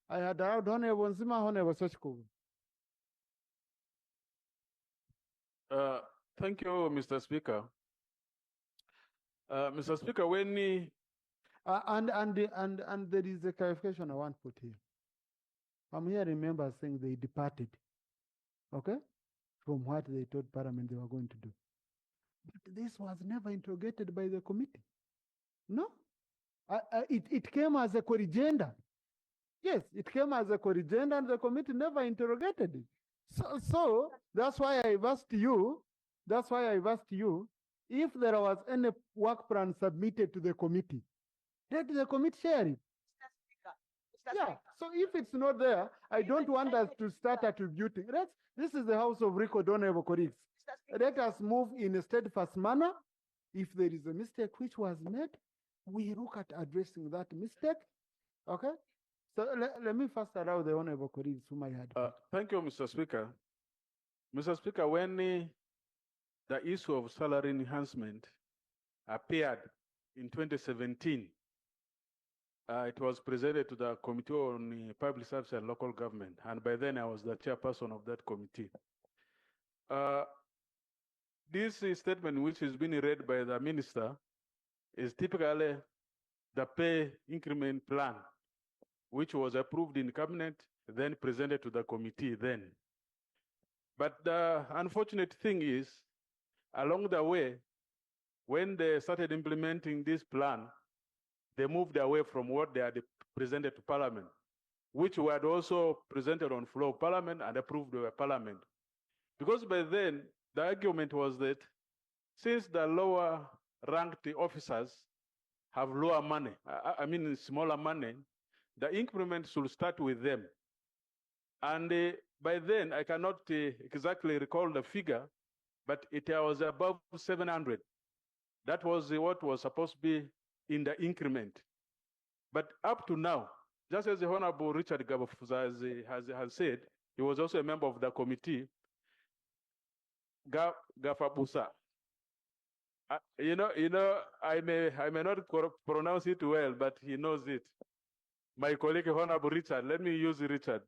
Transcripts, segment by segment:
I had allowed Honorable Onzima, Honorable Sochikugu. Thank you, Mr. Speaker. Mr. Speaker, when and there is a clarification I want to put here. I'm hearing members saying they departed, okay, from what they told Parliament they were going to do. But this was never interrogated by the committee. No, it came as a corrigenda. Yes, it came as a corrigenda, and the committee never interrogated it. So that's why I've asked you. That's why I've asked you if there was any work plan submitted to the committee. Let the committee share it. Yeah, so if it's not there, I don't want us to start attributing. This is the House of Record, honorable colleagues. Let us move in a steadfast manner. If there is a mistake which was made, we look at addressing that mistake. Okay? So let me first allow the honorable colleagues whom I had. Thank you, Mr. Speaker. Mr. Speaker, when the issue of salary enhancement appeared in 2017, it was presented to the Committee on Public Service and Local Government, and by then I was the chairperson of that committee. This statement, which is being read by the minister, is typically the pay increment plan, which was approved in cabinet, then presented to the committee then. But the unfortunate thing is, along the way, when they started implementing this plan, they moved away from what they had presented to Parliament, which were also presented on floor of Parliament and approved by Parliament. Because by then, the argument was that since the lower ranked officers have lower money, I mean smaller money, the increment should start with them. And by then, I cannot exactly recall the figure, but it was above 700. That was what was supposed to be in the increment. But up to now, just as the Honorable Richard Gabafuza has said, he was also a member of the committee, Gafabusa. I may not pronounce it well, but he knows it. My colleague, Honorable Richard, let me use Richard.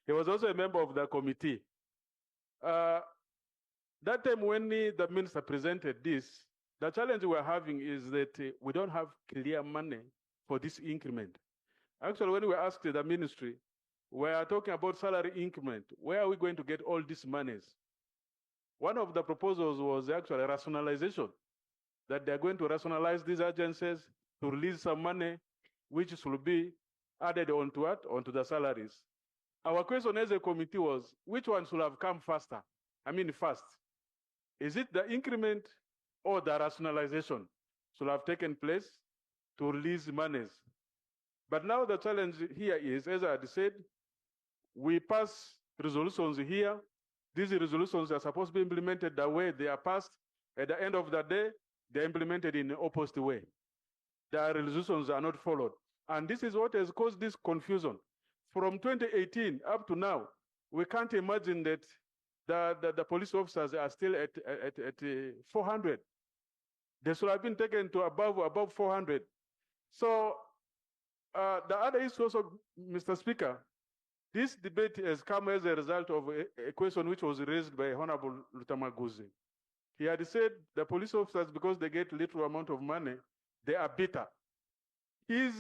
He was also a member of the committee. That time when the minister presented this, the challenge we're having is that we don't have clear money for this increment. Actually, when we asked the ministry, we are talking about salary increment. Where are we going to get all these monies? One of the proposals was actually rationalization, that they're going to rationalize these agencies to release some money, which should be added onto what? Onto the salaries. Our question as a committee was, which one should have come faster? I mean, first. Is it the increment or the rationalization should have taken place to release monies? But now the challenge here is, as I had said, we pass resolutions here. These resolutions are supposed to be implemented the way they are passed. At the end of the day, they're implemented in the opposite way. The resolutions are not followed. And this is what has caused this confusion. From 2018 up to now, we can't imagine that the police officers are still at 400. They should have been taken to above 400. So the other issue also, Mr. Speaker, this debate has come as a result of a question which was raised by Honorable Lutamaguzi. He had said the police officers, because they get little amount of money, they are bitter. His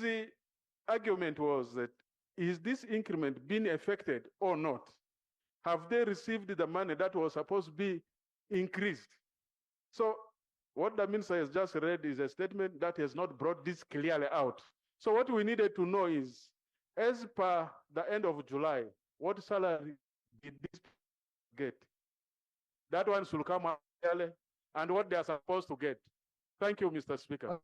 argument was that, is this increment being affected or not? Have they received the money that was supposed to be increased? So what the minister has just read is a statement that has not brought this clearly out. So what we needed to know is, as per the end of July, what salary did this get? That one should come out early, and what they are supposed to get. Thank you, Mr. Speaker.